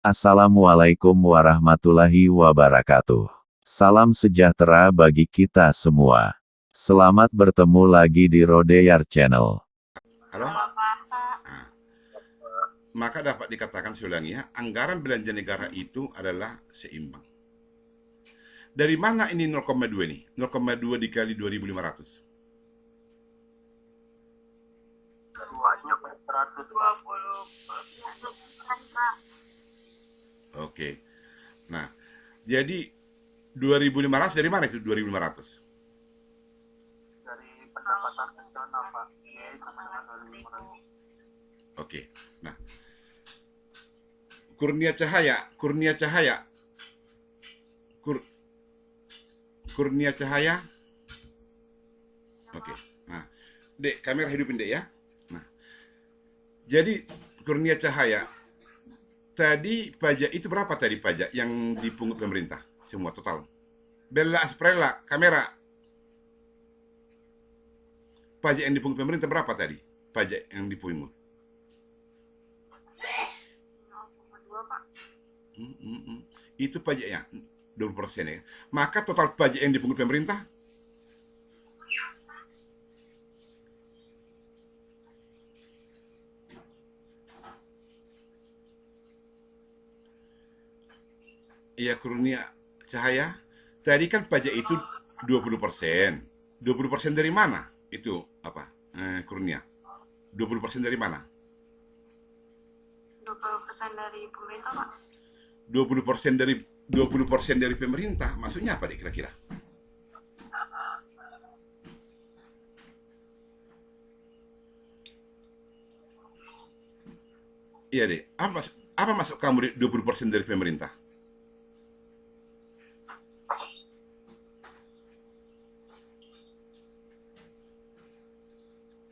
Assalamualaikum warahmatullahi wabarakatuh. Salam sejahtera bagi kita semua. Selamat bertemu lagi di Rodeyar Channel. Halo? Nah, maka dapat dikatakan saya ulangi ya, anggaran belanja negara itu adalah seimbang. Dari mana ini 0,2 nih? 0,2 dikali 2.500. Oke. Nah, jadi 2.500 dari mana itu 2.500? Dari pendapatan nasional, Pak. Biaya sama dengan 2.500. Oke. Nah, kurnia cahaya, kurnia cahaya. Oke. Nah, Dek, kamera hidupin Dek ya. Nah, jadi kurnia cahaya tadi pajak itu berapa tadi pajak yang dipungut pemerintah? Semua total. Bella Asprella, kamera. Pajak yang dipungut pemerintah berapa tadi? Pajak yang dipungut. 0,2, Pak. Itu pajaknya 20% ya. Maka total pajak yang dipungut pemerintah iya kurnia cahaya. Tadi kan pajak itu 20%. 20% dari mana? Itu apa? Kurnia. 20% dari mana? 20% dari pemerintah, Pak. 20% dari pemerintah. Maksudnya apa deh kira-kira? Iya deh. Apa masuk kamu 20% dari pemerintah?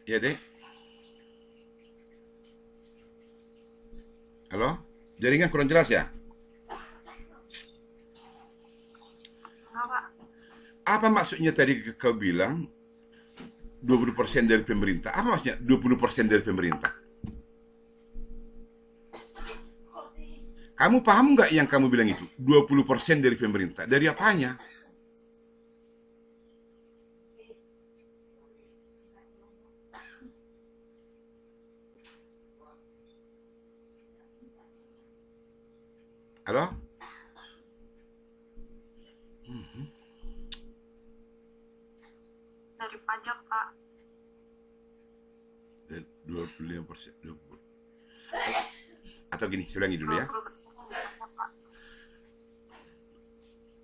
Iya deh. Halo? Jaringan kurang jelas ya? Kenapa? Apa maksudnya tadi kau bilang 20% dari pemerintah? Apa maksudnya 20% dari pemerintah? Kamu paham nggak yang kamu bilang itu? 20% dari pemerintah. Dari apanya? Halo? Dari pajak, Pak. 25%. Atau gini, saya ulangi dulu ya. 20% dari pajak, Pak.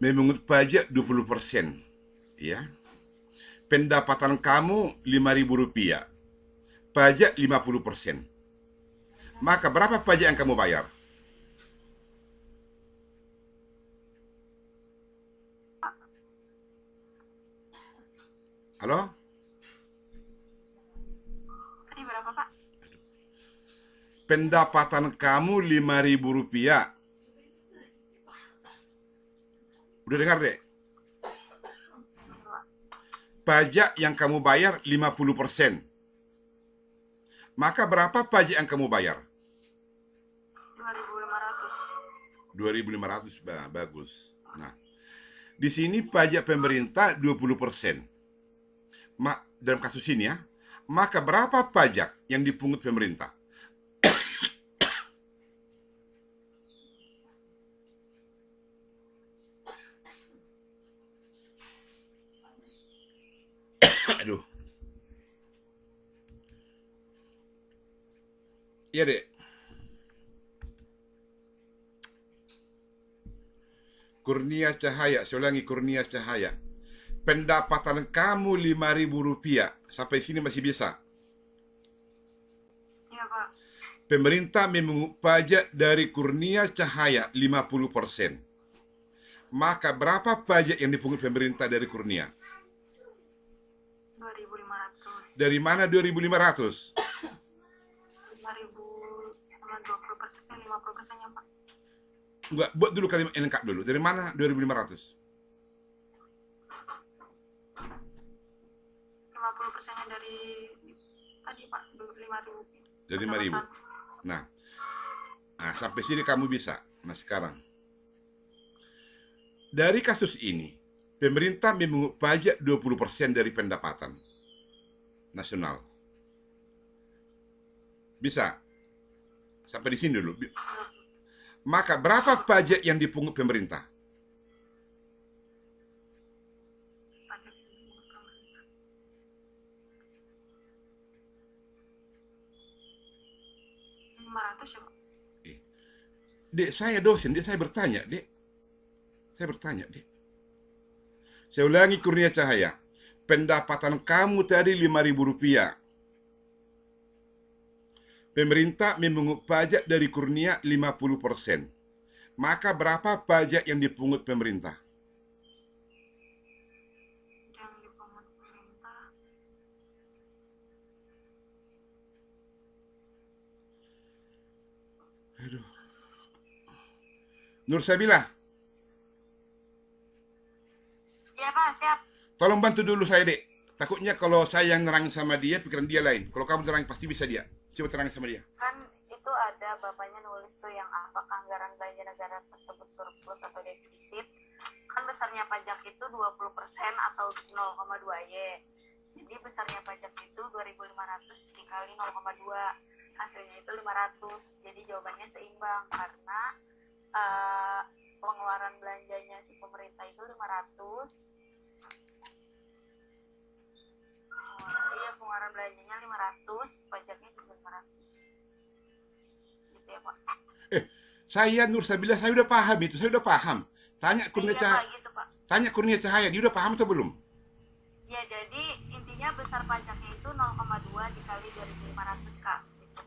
Memungut pajak 20%. Ya. Pendapatan kamu Rp5.000. Pajak 50%. Maka berapa pajak yang kamu bayar? Halo? Tadi berapa, Pak? Pendapatan kamu Rp5.000. Udah dengar deh? Pajak yang kamu bayar 50%. Maka berapa pajak yang kamu bayar? 2.500. 2.500, bagus. Nah, di sini pajak pemerintah 20%. Dalam kasus ini ya, maka berapa pajak yang dipungut pemerintah? Aduh. Iya dek. Kurnia Cahaya, saya ulangi Kurnia Cahaya. Pendapatan kamu Rp5.000. Sampai sini masih bisa. Iya, Pak. Pemerintah memungut pajak dari Kurnia Cahaya 50%. Maka berapa pajak yang dipungut pemerintah dari Kurnia? 2.500. Dari mana 2.500? 5.000 sama 20%, 50%-nya, Pak. Enggak, buat dulu kalimat yang lengkap dulu. Dari mana 2.500? 50%-nya dari tadi, Pak, 5.000. Dari 5.000. Nah, sampai sini kamu bisa. Nah sekarang, dari kasus ini, pemerintah memungut pajak 20% dari pendapatan nasional. Bisa? Sampai di sini dulu. Maka berapa pajak yang dipungut pemerintah? Pajak dipungut pemerintah. Rp500 ya, Pak? Dek, saya dosen, dek saya bertanya, dek. Saya bertanya, dek. Saya ulangi Kurnia Cahaya. Pendapatan kamu tadi Rp5.000. Pemerintah memungut pajak dari Kurnia 50%. Maka berapa pajak yang dipungut pemerintah? Yang dipungut pemerintah. Aduh. Nur Sabila, Iya, Pak, siap. tolong bantu dulu saya, dek. Takutnya kalau saya yang nerangin sama dia, pikiran dia lain. Kalau kamu nerangin pasti bisa dia. Coba terangin sama dia. Kan itu ada bapaknya nulis tuh yang apakah anggaran belanja negara tersebut surplus atau defisit. Kan besarnya pajak itu 20% atau 0,2Y. Jadi besarnya pajak itu 2.500 dikali 0,2. Hasilnya itu 500. Jadi jawabannya seimbang karena pengeluaran belanjanya si pemerintah itu 500. Iya, pengeluaran belanjanya 500, pajaknya juga 500. Gitu ya, Pak. Saya Nur Sabila, saya udah paham itu. Saya udah paham. Tanya Kurnia Iya, Cahaya. Pak, gitu, Pak. Tanya Kurnia Cahaya, dia udah paham atau belum? Ya, jadi intinya besar pajaknya itu 0,2 dikali 2.500, Kak. Gitu.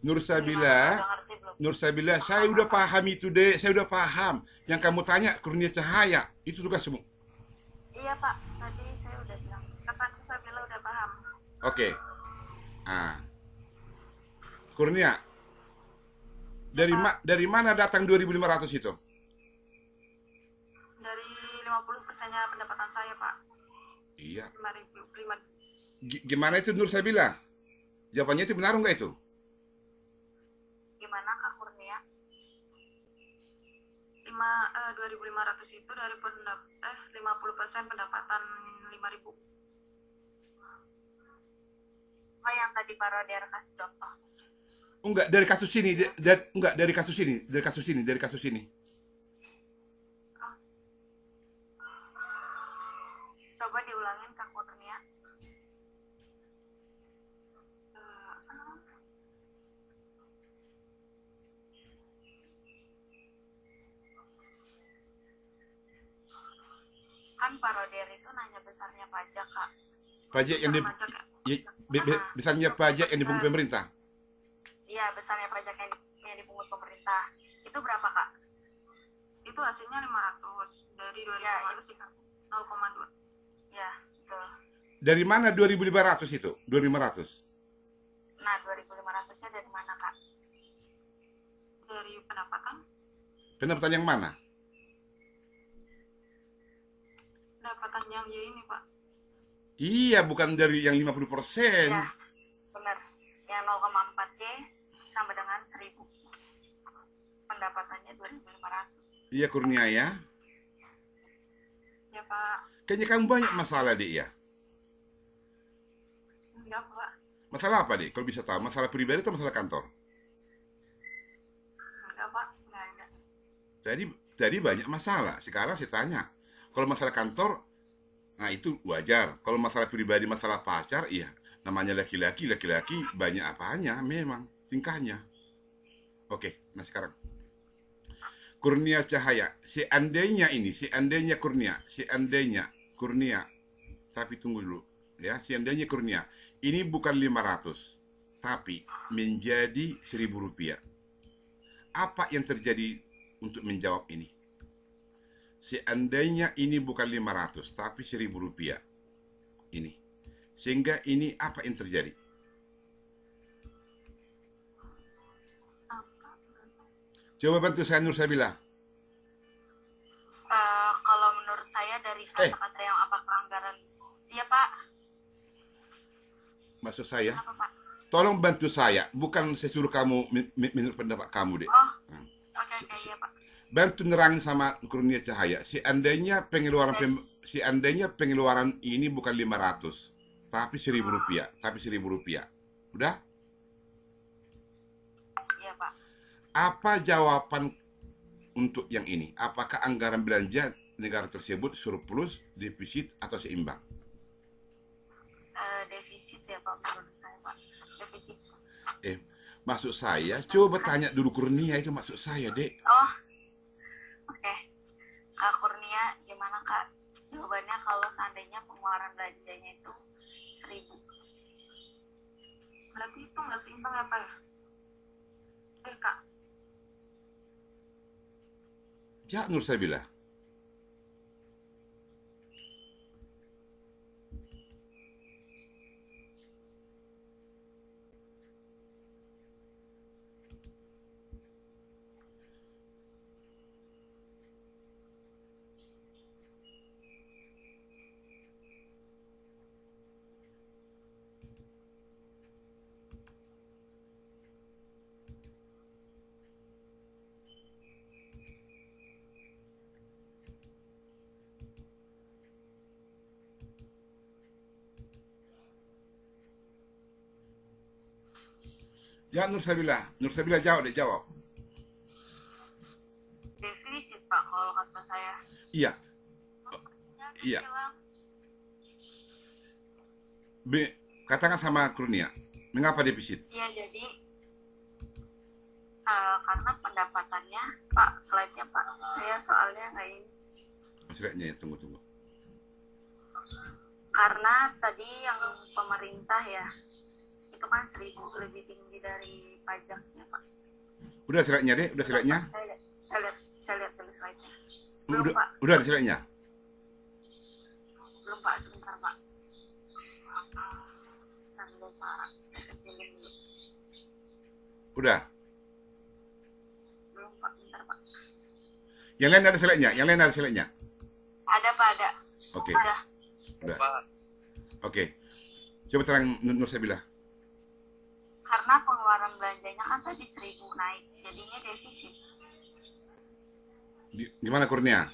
Nur Gimana, Sabila, udah ngerti belum? Nur Sabila, saya udah paham itu, dek. Saya udah paham. Yang kamu tanya Kurnia Cahaya, itu tugasmu. Iya, Pak, tadi saya udah bilang. Kataku Sabila udah paham. Oke. Kurnia, dari mana datang 2.500 itu? Dari 50%-nya pendapatan saya, Pak. Iya. 5.000. Gimana itu Nur Sabila? Jawabannya itu benar nggak itu? Gimana, Kak Kurnia? 2.500 itu dari 50% pendapatan 5.000. Oh, yang tadi Pak Roder kasih contoh. Enggak, dari kasus ini, enggak dari kasus ini, dari kasus ini. Coba diulangin, Kak Kurnia. Kan Pak Roder itu nanya besarnya pajak, Kak. Pajak yang besarnya pajak yang dipungut pemerintah. Iya, besarnya pajak yang dipungut pemerintah. Itu berapa, Kak? Itu hasilnya 500 dari 2.500 ya, 0,2. Ya, betul. Dari mana 2.500 itu? 2.500. Nah, 2.500-nya dari mana, Kak? Dari pendapatan. Pendapatan yang mana? Pendapatan yang ya ini, Pak. Iya, bukan dari yang 50%. Iya, benar. Yang 0,4Y sama dengan 1.000. Pendapatannya 2.500. Iya, Kurnia ya. Ya, Pak. Kayaknya kamu banyak masalah, Dek, ya? Enggak, Pak. Masalah apa, Dek? Kalau bisa tahu, masalah pribadi atau masalah kantor? Enggak, Pak. Enggak ada. Tadi banyak masalah. Sekarang saya tanya. Kalau masalah kantor, nah itu wajar. Kalau masalah pribadi, masalah pacar, iya. Namanya laki-laki banyak apanya memang tingkahnya. Oke, nah sekarang. Kurnia Cahaya, seandainya Kurnia, tapi tunggu dulu. Ya, seandainya Kurnia, ini bukan 500, tapi menjadi Rp1.000. Apa yang terjadi untuk menjawab ini? Seandainya ini bukan 500, tapi Rp1.000. Ini. Sehingga ini apa yang terjadi? Coba bantu saya, Nur Sabila. Kalau menurut saya dari kata-kata yang apakah anggaran. Iya, Pak. Maksud saya, Apa, Pak? tolong bantu saya. Bukan saya suruh kamu menurut pendapat kamu, Dek. Oh, oke. Iya Pak. bantu nerangin sama Kurnia Cahaya. Seandainya pengeluaran ini bukan 500, tapi 1.000 rupiah, Udah? Iya Pak. Apa jawaban untuk yang ini? Apakah anggaran belanja negara tersebut surplus, defisit, atau seimbang? Defisit ya Pak, menurut saya Pak. Defisit. Maksud saya, coba tanya dulu Kurnia, itu maksud saya, Dek. Oh, oke. Kak Kurnia, gimana Kak? Jawabannya kalau seandainya pengeluaran belanjanya itu 1.000. Berarti itu nggak seimbang ya Pak ya? Kak. Ya, Nur Sabila. Ya, Nur Sabila jawab deh, jawab. Defisit Pak, kalau kata saya. Iya, iya. Katakan sama Kurnia, mengapa defisit? Iya, jadi karena pendapatannya, Pak, slide-nya Pak, saya soalnya nggak ini. Maksudnya ya, tunggu. Karena tadi yang pemerintah ya, itu kan 1.000 lebih tinggi dari pajaknya Pak. Udah slide-nya, Dek, udah slide-nya? Saya lihat dulu slide-nya. Belum Pak. Udah ada slide-nya? Belum Pak, sebentar Pak. Belum Pak, saya kecilin dulu. Udah. Belum Pak, bentar Pak. Yang lain ada slide-nya? Ada Pak, ada. Oke. Udah. Oke. Coba terang Nur Sabila. Karena pengeluaran belanjanya kan tadi 1.000 naik, jadinya defisit. Gimana Kurnia?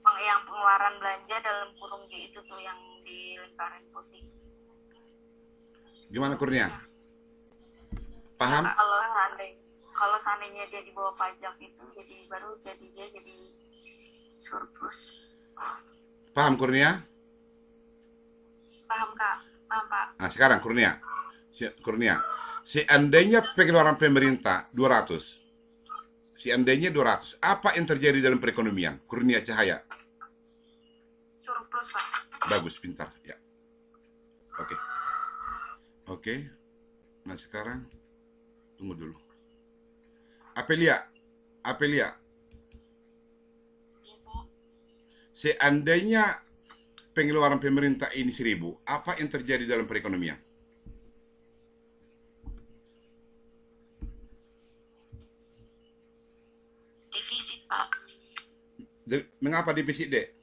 Yang pengeluaran belanja dalam kurung J itu tuh yang di lingkaran putih. Gimana Kurnia? Paham? Kalau seandainya dia di bawah pajak itu dia jadi surplus. Paham Kurnia? Paham Kak? Paham Pak. Nah sekarang Kurnia, seandainya pengeluaran pemerintah 200, apa yang terjadi dalam perekonomian? Kurnia Cahaya. Surplus Pak. Bagus, pintar ya. Oke. Nah sekarang tunggu dulu. Apelia. Iya Pak. Seandainya pengeluaran pemerintah ini 1.000, apa yang terjadi dalam perekonomian? Defisit Pak. Mengapa defisit, Dek?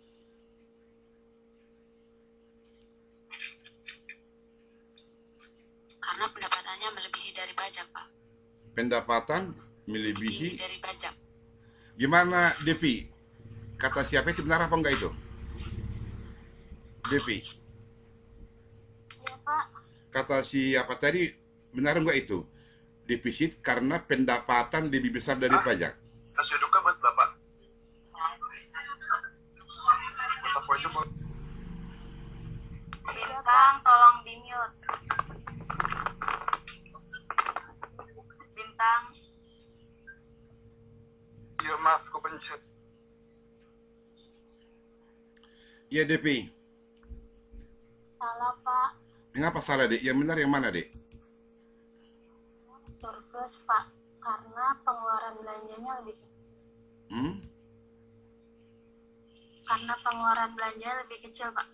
Karena pendapatannya melebihi dari pajak Pak. Pendapatan melebihi dari pajak. Gimana, Devi? Kata siapa itu benar apa enggak itu? Devi. Iya Pak. Kata siapa tadi benar enggak itu? Defisit karena pendapatan lebih besar dari pajak. Nasi duka buat Bapak. Apa aja buat Bintang, tolong di mute. Bintang. ya maaf, aku pencet. Iya, Devi. Salah Pak. Mengapa salah, Dek? Yang benar yang mana, Dek? Surplus Pak. Karena pengeluaran belanjanya lebih kecil. Karena pengeluaran belanja lebih kecil Pak.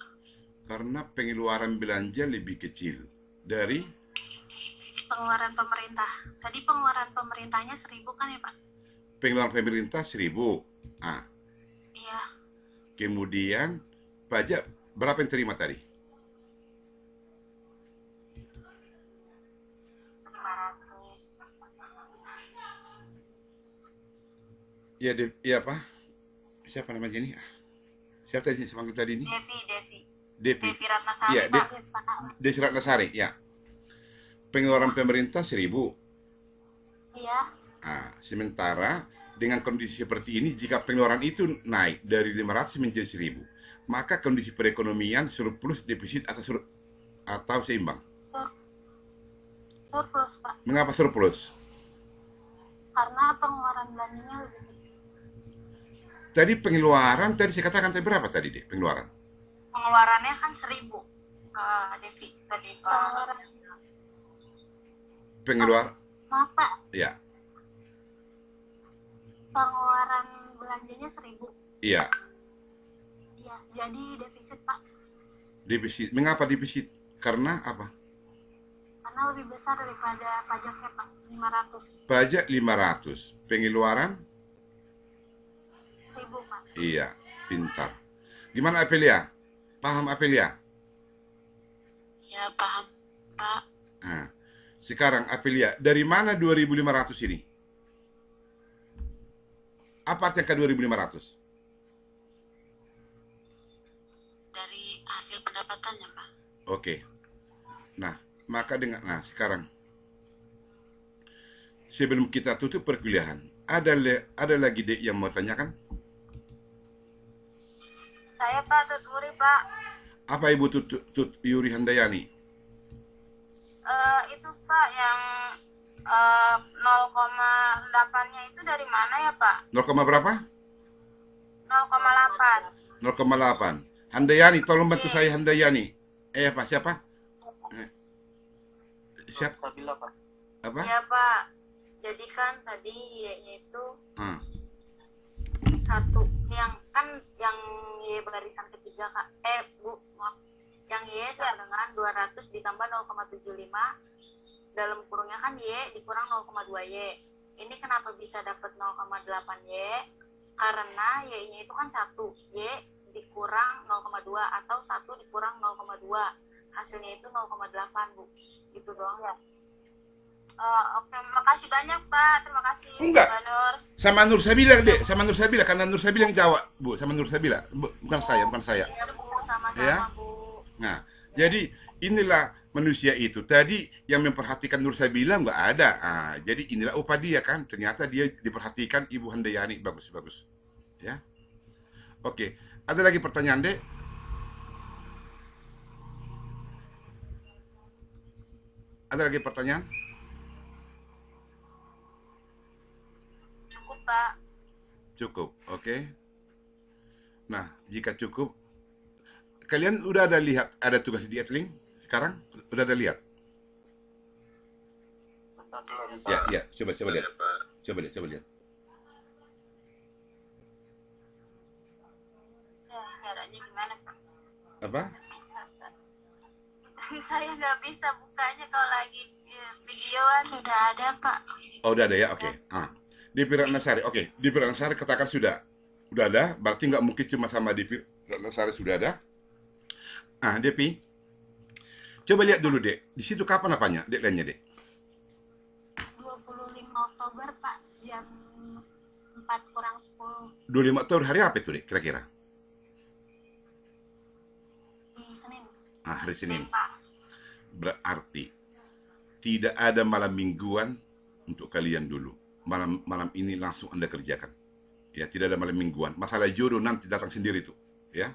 Karena pengeluaran belanja lebih kecil dari Pengeluaran pemerintah. Tadi pengeluaran pemerintahnya 1.000 kan ya Pak? pengeluaran pemerintah 1.000. Iya. Kemudian pajak berapa yang terima tadi? 500. Ya, ya apa? Siapa namanya ini? Siapa tadi semangat tadi ini? Devi. Devi Ratnasari, Iya, Pak. Desi Ratnasari, ya. Pengeluaran pemerintah 1.000. Iya. Nah, sementara dengan kondisi seperti ini, jika pengeluaran itu naik dari 500 menjadi 1.000, maka kondisi perekonomian surplus, defisit, atau seimbang. Surplus, Pak. Mengapa surplus? Karena pengeluaran belanjanya lebih tinggi. Tadi pengeluaran, tadi saya katakan tadi berapa tadi deh pengeluaran? Pengeluarannya kan 1.000, Devi. Tadi Pengeluaran, maaf, Pak. ya, Pengeluaran belanjanya 1.000. iya, Iya, jadi defisit, Pak. defisit. Mengapa defisit? Karena apa? Karena lebih besar daripada pajaknya, Pak. 500. Pajak 500, pengeluaran, 1.000, Pak. iya, pintar. Gimana Apelia? Paham Apelia? Ya, paham, Pak. Nah, sekarang Apelia, dari mana 2.500 ini? Apa arti angka 2.500? Dari hasil pendapatannya, Pak. Oke. Nah, maka sekarang sebelum kita tutup perkuliahan, ada lagi Dek yang mau tanyakan? Saya, Pak, Tuturi, Pak. Apa Ibu Tut Yuri Handayani? Itu, Pak, yang 0,8-nya itu dari mana ya, Pak? 0, berapa? 0,8. 0,8. Handayani, tolong bantu saya Handayani. Siapa? Siapa? Sabila, Pak. Apa? Iya, Pak. Jadi kan tadi Y-nya itu Hmm. 1. Yang Y barisan ketiga, Kak. Bu, maaf. Yang Y sama dengan 200 ditambah 0,75. Dalam kurungnya kan Y dikurang 0,2 Y. Ini kenapa bisa dapat 0,8 Y? Karena Y-nya itu kan 1. Y dikurang 0,2 atau 1 dikurang 0,2. Hasilnya itu 0,8, Bu. Gitu doang ya. Oke, makasih banyak, Pak. Terima kasih, Enggak. Mbak Nur. Sama Nur Sabila, Dek. Sama Nur Sabila, karena Nur Sabila yang jawab, Bu. Sama Nur Sabila. Bukan saya. Iya, Bu. Sama-sama, Ya. Bu. Nah, jadi inilah manusia itu. Tadi yang memperhatikan Nur Sabila nggak ada. Jadi inilah upah dia kan. Ternyata dia diperhatikan Ibu Handayani. Bagus. Ya. Oke. Ada lagi pertanyaan, Dek? Ada lagi pertanyaan? Cukup, Pak. Cukup, oke. Nah, jika cukup, kalian udah ada lihat ada tugas di Etling sekarang? Udah ada lihat? Belum, Ya, coba lihat. Coba lihat. Ya, caranya gimana, Pak? Apa? Saya nggak bisa bukanya kalau lagi videoan. Sudah ada, Pak. Oh, udah ada ya, oke. Di Ratnasari, oke. Di Ratnasari katakan sudah ada, berarti nggak mungkin cuma sama di Ratnasari sudah ada. Depi, coba lihat dulu, Dek. Di situ kapan apanya, Dek, lainnya, Dek? 25 Oktober, Pak. Jam 4:10. 25 tahun hari apa itu, Dek, kira-kira? Di Senin. Hari Senin. Pak. Berarti tidak ada malam mingguan untuk kalian dulu. Malam ini langsung Anda kerjakan. Ya, tidak ada malam mingguan. Masalah jodoh nanti datang sendiri tuh, ya.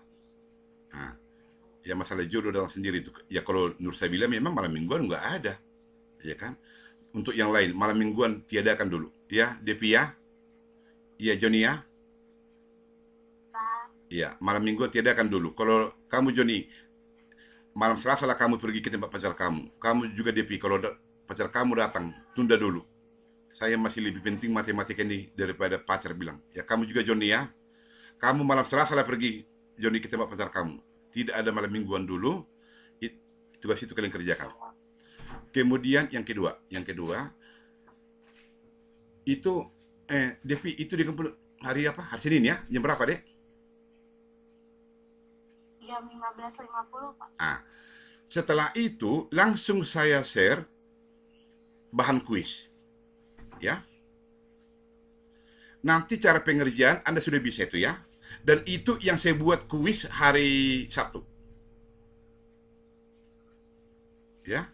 Ya masalah jodoh datang sendiri tuh. Ya kalau Nur Sabila memang malam mingguan nggak ada, ya kan? Untuk yang lain malam mingguan tiadakan dulu, ya, Depi ya. Iya, Joni ya. Iya, malam mingguan tiadakan dulu. Kalau kamu Joni, malam Selasa lah kamu pergi ke tempat pacar kamu. Kamu juga Depi, kalau pacar kamu datang, tunda dulu. Saya masih lebih penting matematika ini daripada pacar bilang. Ya, kamu juga Joni ya. Kamu malam Selasa lah pergi Joni ke tempat pacar kamu. Tidak ada malam mingguan dulu. Tugas itu kalian kerjakan. Kemudian yang kedua itu Devi itu dikumpul hari apa? Hari Senin ya? Jam berapa, Dek? Jam 15.50, Pak. Setelah itu langsung saya share bahan kuis. Ya. Nanti cara pengerjaan Anda sudah bisa itu ya. Dan itu yang saya buat kuis hari Sabtu. Ya.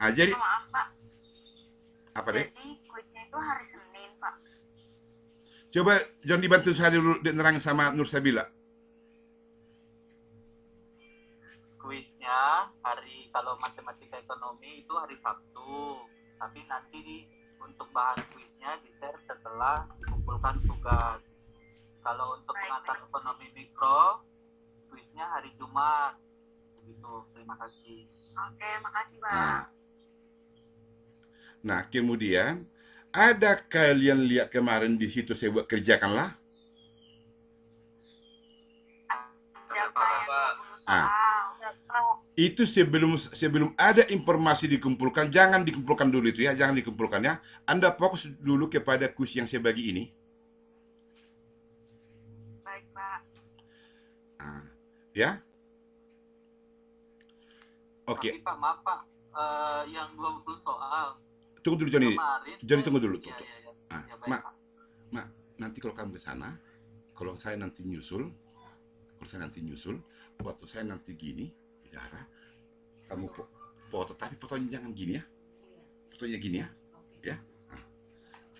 Jadi Maaf Pak, apa deh? jadi kuisnya itu hari Senin Pak. Coba John dibantu saya dulu nerangin sama Nur Sabila. Kuisnya hari kalau matematika ekonomi itu hari Sabtu, tapi nanti untuk bahan kuisnya di-share setelah dikumpulkan tugas. Kalau untuk pengantar ekonomi mikro, kuisnya hari Jumat. Begitu, terima kasih. Oke, makasih Pak. Nah, kemudian ada kalian lihat kemarin di situ saya buat kerjakanlah? Ada Pak yang 20 soal. Itu sebelum ada informasi dikumpulkan, jangan dikumpulkan dulu itu ya, jangan dikumpulkan ya. Anda fokus dulu kepada kuis yang saya bagi ini. Baik Pak. Ya. Oke, Tapi Pak, maaf Pak, yang 20 soal tunggu dulu Johnny. kemarin. Johnny tunggu dulu. Iya, iya, iya. Ah, Ya, baik, Mak, Pak. nanti kalau kamu ke sana, kalau saya nanti nyusul, waktu saya nanti gini, bicara, kamu foto, tapi fotonya jangan gini ya, fotonya gini ya, ya,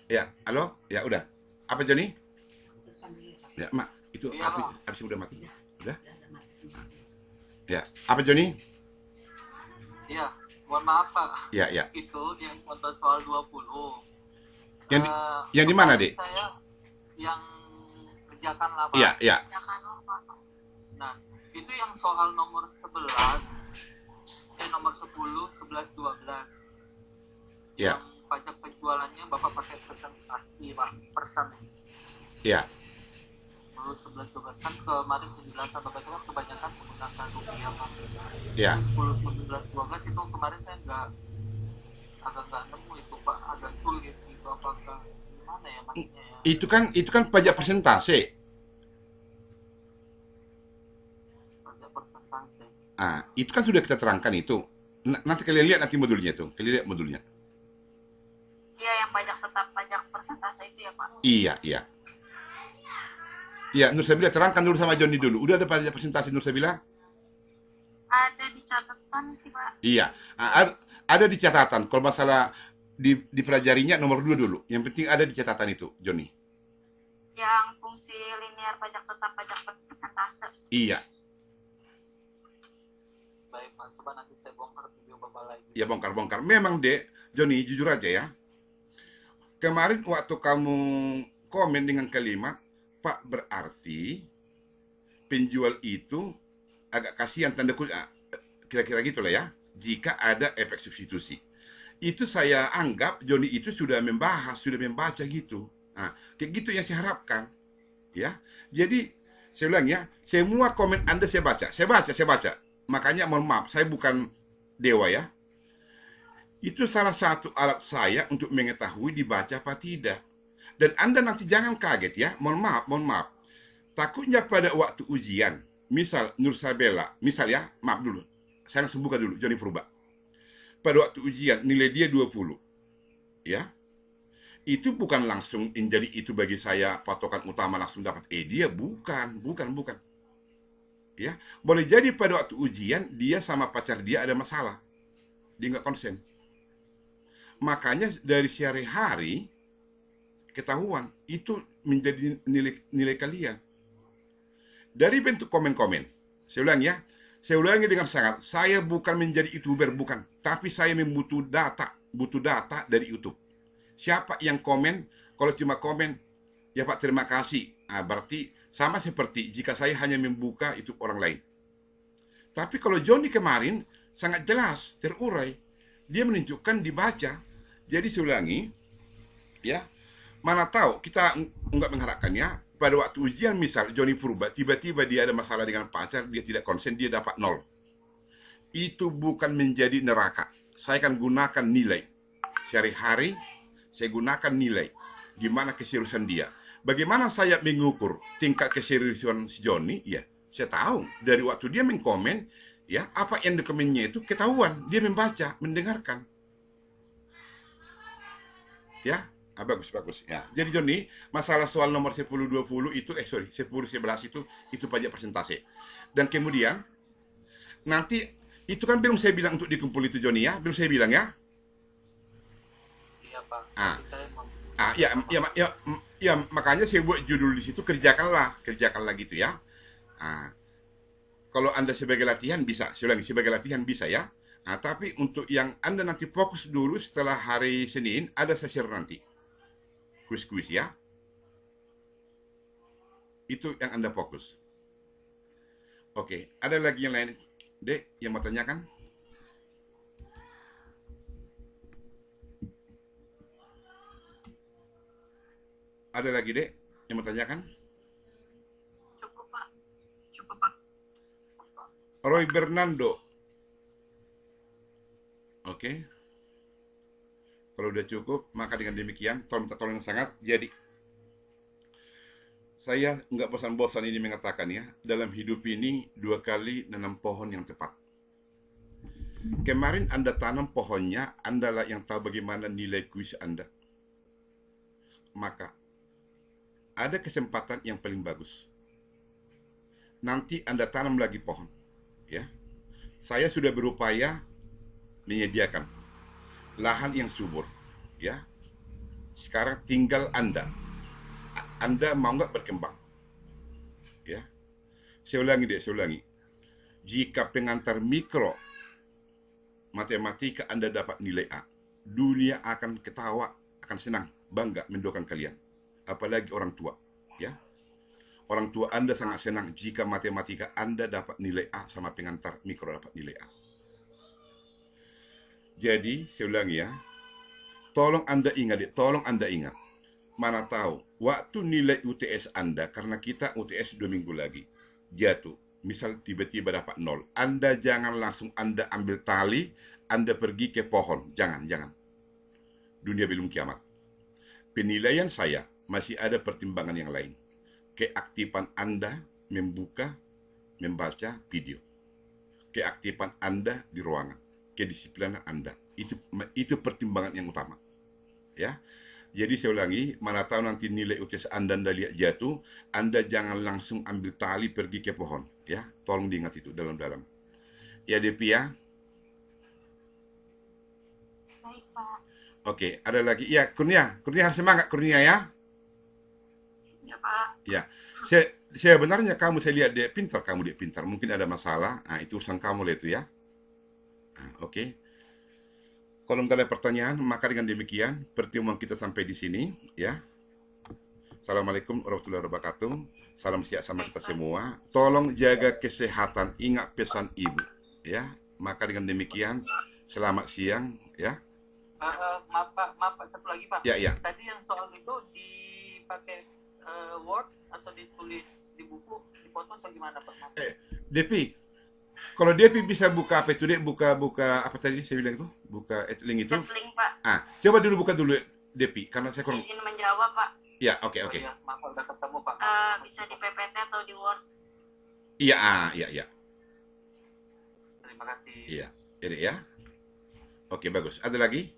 ya, halo, ya udah, apa Johnny? Ya, Mak, itu Iya, habis udah mati, udah, ya, apa Johnny? Iya, mohon maaf Pak. Ya, ya, Itu yang foto soal 20. Yang yang di mana, Dek? Saya yang kerjakan lah Pak. Iya, iya, Ya kan Pak. Nah, itu yang soal nomor 11, nomor 10, 11, 12. Ya. Yang pajak penjualannya Bapak pakai presentasi Pak, persen. ya, 10, 11, 12 kan kemarin penjelasan Bapak itu kan kebanyakan menggunakan rupiah Pak. ya. 10, 11, 12 itu kemarin saya agak nggak nemu itu Pak, agak sulit itu apakah gimana ya maksudnya ya. Itu kan pajak persentase. Pajak persentase. Itu kan sudah kita terangkan itu. Nanti kalian lihat nanti modulnya itu. Kalian lihat modulnya. Iya, yang pajak tetap pajak persentase itu ya Pak. Iya, iya. Iya, Nur Sabila terangkan dulu sama Johnny dulu. Udah ada pajak persentase Nur Sabila? Ada di catatan sih Pak. Iya. Ada di catatan. Kalau masalah dipelajarinya nomor 2 dulu. Yang penting ada di catatan itu, Johnny. Yang fungsi linear pajak tetap pajak persentase. Iya. Baik Pak, coba nanti saya bongkar video Bapak lagi. Ya bongkar-bongkar. Memang deh, Johnny, jujur aja ya. Kemarin waktu kamu komen dengan kalimat, Pak, berarti penjual itu agak kasihan tanda kutip, kira-kira gitu lah ya, jika ada efek substitusi. Itu saya anggap Johnny itu sudah membahas, sudah membaca gitu. Nah, kayak gitu yang saya harapkan. Ya. Jadi, saya ulang ya, semua komen Anda saya baca. Saya baca. Makanya mohon maaf, saya bukan dewa ya. Itu salah satu alat saya untuk mengetahui dibaca apa tidak. Dan Anda nanti jangan kaget ya, mohon maaf. Takutnya pada waktu ujian, misal Nur Sabela, misal ya, maaf dulu, saya langsung buka dulu, Johnny Purba. Pada waktu ujian, nilai dia 20. Ya, itu bukan langsung menjadi itu bagi saya patokan utama langsung dapat dia, bukan. Ya, boleh jadi pada waktu ujian, dia sama pacar dia ada masalah. Dia nggak konsen. Makanya dari sehari-hari, ketahuan, itu menjadi nilai kalian. Dari bentuk komen-komen. Saya ulangi dengan sangat. Saya bukan menjadi YouTuber, bukan. Tapi saya butuh data dari YouTube. Siapa yang komen, kalau cuma komen, ya Pak terima kasih. Berarti sama seperti jika saya hanya membuka YouTube orang lain. Tapi kalau Johnny kemarin, sangat jelas, terurai. Dia menunjukkan dibaca. Jadi saya ulangi, ya, mana tahu kita nggak mengharapkannya pada waktu ujian misal Johnny Purba tiba-tiba dia ada masalah dengan pacar, dia tidak konsen, dia dapat 0. Itu bukan menjadi neraka. Saya akan gunakan nilai sehari-hari, saya gunakan nilai gimana keseriusan dia. Bagaimana saya mengukur tingkat keseriusan si Johnny? Ya, saya tahu dari waktu dia mengkomen, ya apa yang dokumennya itu ketahuan, dia membaca, mendengarkan. Ya, Bagus, bagus. Ya. Jadi Joni, masalah soal nomor 1020 itu, 1011 itu pajak persentase. Dan kemudian, nanti, itu kan belum saya bilang untuk dikumpul itu Joni ya, belum saya bilang ya. Iya Pak. Ah. Nanti saya mau. Ya, makanya saya buat judul di situ, kerjakanlah gitu ya. Kalau Anda sebagai latihan bisa, saya ulangi, sebagai latihan bisa ya. Tapi untuk yang Anda nanti fokus dulu setelah hari Senin, ada sesi nanti. Kuis-kuis ya. Itu yang Anda fokus. Oke, ada lagi yang lain, Dek, yang mau tanyakan? Ada lagi, Dek, yang mau tanyakan? Cukup, Pak. Cukup, Pak. Roy Bernando. Oke. Kalau udah cukup, maka dengan demikian, tolong minta tolong yang sangat. Jadi, saya nggak bosan-bosan ini mengatakan ya, dalam hidup ini 2 kali nanam pohon yang tepat. Kemarin Anda tanam pohonnya, Anda lah yang tahu bagaimana nilai kuis Anda. Maka, ada kesempatan yang paling bagus. Nanti Anda tanam lagi pohon. Ya. Saya sudah berupaya menyediakan lahan yang subur. Ya. Sekarang tinggal Anda. Anda mau nggak berkembang? Ya. Saya ulangi. Jika pengantar mikro matematika Anda dapat nilai A, dunia akan ketawa, akan senang, bangga mendoakan kalian. Apalagi orang tua, ya. Orang tua Anda sangat senang jika matematika Anda dapat nilai A sama pengantar mikro dapat nilai A. Jadi, saya ulangi ya. Tolong Anda ingat. Mana tahu, waktu nilai UTS Anda, karena kita UTS 2 minggu lagi, jatuh. Misal tiba-tiba dapat 0. Anda jangan langsung Anda ambil tali, Anda pergi ke pohon. Jangan. Dunia belum kiamat. Penilaian saya, masih ada pertimbangan yang lain. Keaktifan Anda membaca video. Keaktifan Anda di ruangan. Kedisiplinan Anda. Itu pertimbangan yang utama. Ya. Jadi saya ulangi, mana tahu nanti nilai UTS Anda lihat jatuh, Anda jangan langsung ambil tali pergi ke pohon. Ya, tolong diingat itu dalam-dalam. Ya, Depi ya. Baik, Pak. Oke, ada lagi. Ya, Kurnia harus semangat Kurnia ya. Ya, Pak. Ya, saya benarnya saya lihat dia pintar, Mungkin ada masalah. Itu urusan kamu lah itu ya. Oke. Kalau nggak ada pertanyaan, maka dengan demikian pertemuan kita sampai di sini, ya. Assalamualaikum warahmatullahi wabarakatuh. Salam sehat sama kita semua. Tolong jaga kesehatan, ingat pesan ibu, ya. Maka dengan demikian, selamat siang, ya. Maaf Pak, satu lagi Pak. Ya. Tadi yang soal itu dipakai Word atau ditulis di buku, dipotong atau gimana Pak? Depi, kalau Depi bisa buka apa itu, Dek? Buka apa tadi saya bilang itu? Buka link itu. Link, Pak. Coba buka dulu, Depi, karena saya kurang. Izin menjawab, Pak. Ya, oke. Ya, maaf udah ketemu Pak. Bisa di PPT atau di Word. Iya. Terima kasih. Iya, Dek ya. Oke, bagus. Ada lagi?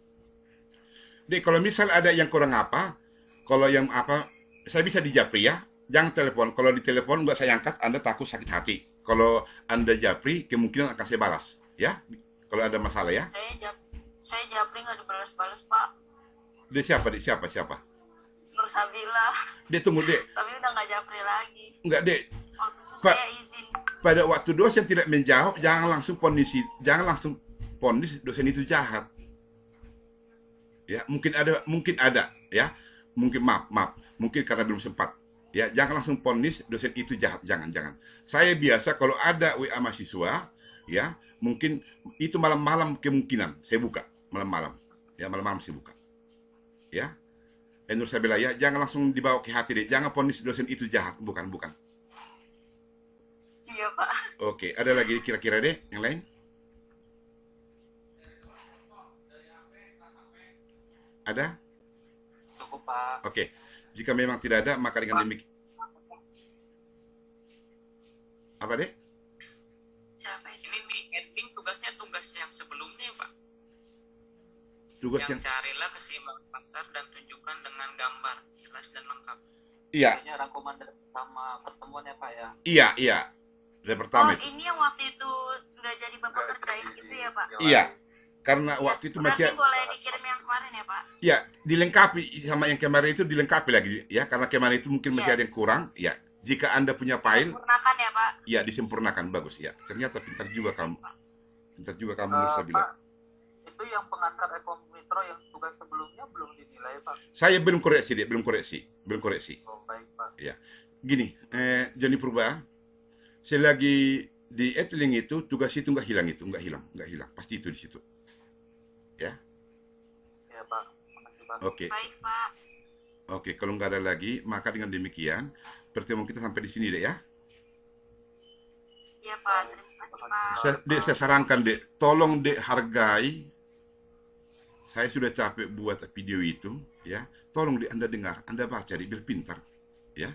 Dek, kalau misal ada yang kurang apa, kalau yang apa, saya bisa di japri ya. Jangan telepon. Kalau di telepon nggak saya angkat, Anda takut sakit hati. Kalau Anda japri, kemungkinan akan saya balas. Ya, kalau ada masalah ya. Saya japri nggak dibalas-balas, Pak. Dek siapa? Nur Sabila. Dek, tunggu, Dek. Tapi udah nggak japri lagi. Enggak, Dek. Saya izin. Pada waktu dosen tidak menjawab, jangan langsung ponis dosen itu jahat. Ya, mungkin ada, ya. Mungkin maaf. Mungkin karena belum sempat. Ya, jangan langsung ponis dosen itu jahat, jangan. Saya biasa kalau ada WA mahasiswa, ya, mungkin itu malam-malam kemungkinan saya buka, malam-malam. Ya, malam-malam saya buka. Ya. Nur Sabila ya, jangan langsung dibawa ke hati deh. Jangan ponis dosen itu jahat, bukan. Iya, Pak. Oke, ada lagi kira-kira deh yang lain? Ada? Cukup Pak. Oke. Jika memang tidak ada, maka dengan demikian. Apa, Dek? Siapa itu? Ini di admin tugasnya tugas yang sebelumnya ya Pak? Tugas yang yang carilah keseimbangan pasar dan tunjukkan dengan gambar jelas dan lengkap. iya, Kayaknya rangkuman dari sama pertemuan ya Pak ya. iya. Dari pertama Oh, itu. ini yang waktu itu nggak jadi Bapak Nggak kerjain jadi gitu ya, Pak? yang Iya. lain. Karena waktu itu masih Berarti boleh dikirim yang kemarin ya, Pak? ya dilengkapi sama yang kemarin itu dilengkapi lagi ya, karena kemarin itu mungkin masih Iya. ada yang kurang ya. Jika Anda punya file, Sempurnakan ya, Pak? ya disempurnakan, bagus ya. Ternyata pintar juga kamu. Pintar juga kamu, Eh, saya bilang. Pak, itu yang pengantar ekonomitro yang tugas sebelumnya belum dinilai Pak. Saya belum koreksi, dia belum koreksi. Oh baik Pak. Gini, Joni Purba, selagi di Etling itu tugas itu nggak hilang, pasti itu di situ. Ya Pak, makasih Pak. Oke, Baik, Pak. oke. Kalau nggak ada lagi, maka dengan demikian pertemuan kita sampai di sini deh ya. Iya, Pak. Terima kasih, Pak. Saya sarankan dek, tolong dek hargai. Saya sudah capek buat video itu, ya. Tolong dek Anda dengar, Anda baca, dek, biar pintar, ya.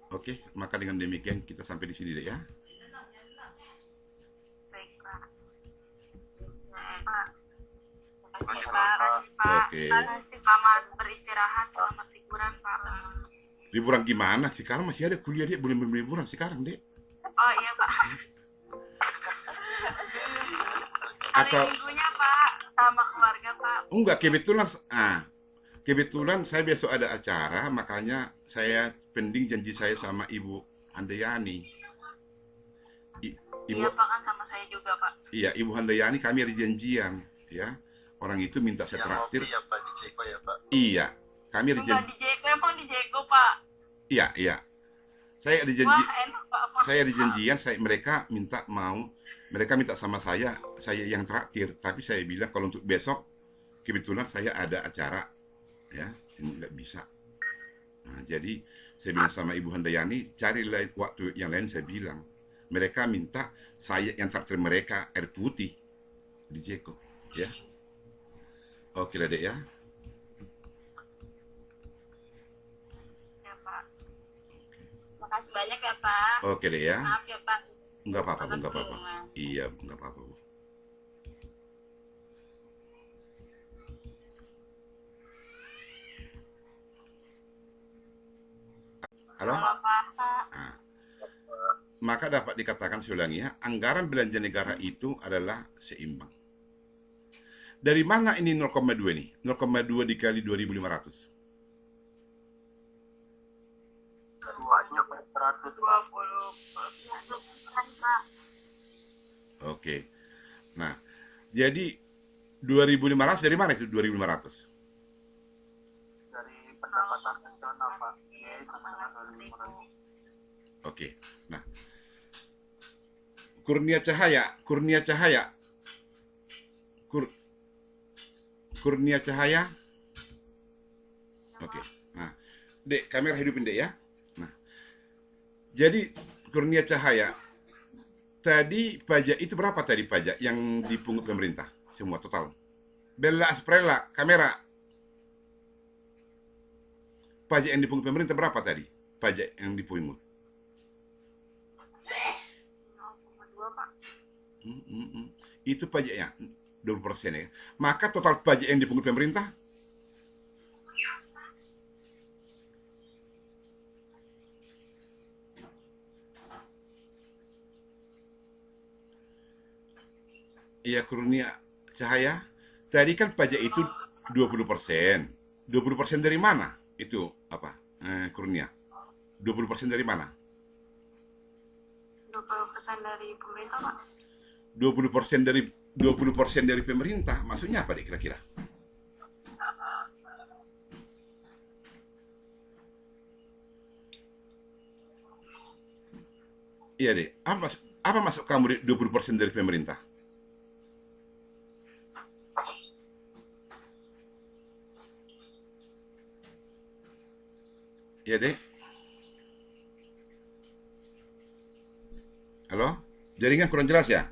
Oke, maka dengan demikian kita sampai di sini deh ya. Baik, Pak. Pak. Terima kasih, Makasih, Pak. Pak. Pak. Oke. Selamat beristirahat, selamat liburan, Pak. Liburan gimana? Sekarang masih ada kuliah dek, belum liburan sekarang dek. Oh iya, Pak. Hari Atau Minggunya, Pak, sama keluarga, Pak. enggak, kebetulan saya besok ada acara, makanya saya pending janji saya sama Ibu Handayani. Ibu, Iya, Pak, kan sama saya juga, Pak. iya, Ibu Handayani, kami ada janjian, ya. Orang itu minta saya Yang traktir. ngopi ya Pak di Ceko ya Pak. Iya, kami ada Enggak janji. di Jeko, emang di Jeko, Pak. Iya. Saya ada janji. Wah, enak, Pak. Saya ada janjian. Mereka minta sama saya yang traktir. Tapi saya bilang kalau untuk besok, kebetulan saya ada acara, ya, ini nggak bisa. Nah, jadi saya bilang sama Ibu Handayani, cari waktu yang lain. Saya bilang, mereka minta saya yang traktir mereka air putih di Jeko, ya. Oke lah dek ya. Ya, Pak. Makasih banyak ya Pak. Oke deh ya. Maaf ya Pak. Enggak apa-apa, Bu, Maaf enggak apa-apa. semua. Iya, enggak apa-apa, Bu. Halo? Halo, Pak. Nah, maka dapat dikatakan saya ulangi ya, anggaran belanja negara itu adalah seimbang. Dari mana ini 0,2 nih? 0,2 dikali 2.500. 100 20%, Pak. Oke. Nah, jadi 2.500 dari mana itu 2.500? dari pendapatan nasional Pak. Ya, sama dengan 2.500. Oke. Nah, Kurnia Cahaya. Kurnia Cahaya. Oke. Nah, Dek, kamera hidupin Dek ya. Nah, jadi Kurnia Cahaya. Tadi pajak itu berapa tadi pajak yang dipungut pemerintah? Semua total. Bella Asprella, kamera. Pajak yang dipungut pemerintah berapa tadi? Pajak yang dipungut. 0,2, Pak. Itu pajaknya 20% ya. Maka total pajak yang dipungut pemerintah Iya, Kurnia Cahaya. Tadi kan pajak itu 20%. 20% dari mana? Itu apa? Kurnia. 20% dari mana? 20% dari pemerintah, Pak. 20% dari pemerintah. Maksudnya apa deh kira-kira? Iya deh. Apa masuk kamu di 20% dari pemerintah? Iya deh. Halo? Jaringan kurang jelas ya?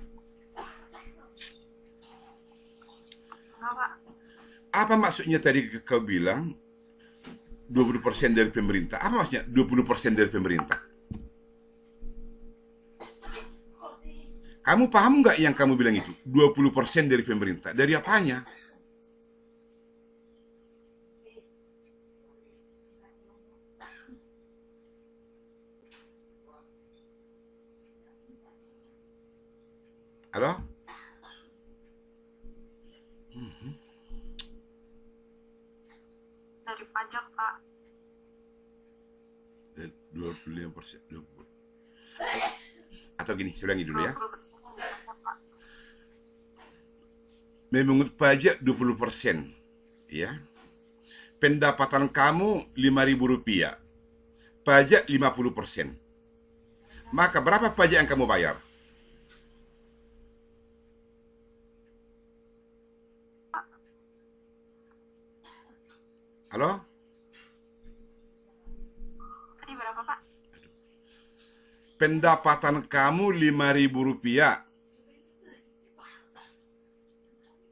Kenapa? Apa maksudnya tadi kau bilang 20% dari pemerintah? Apa maksudnya 20% dari pemerintah? Kamu paham nggak yang kamu bilang itu? 20% dari pemerintah. Dari apanya? Halo? Dari pajak, Pak. 25%. Atau gini, saya ulangi dulu ya. 20% dari pajak, Pak. Memungut pajak 20%. Ya. Pendapatan kamu Rp5.000. Pajak 50%. Maka berapa pajak yang kamu bayar? Halo? Tadi berapa, Pak? Pendapatan kamu Rp5.000.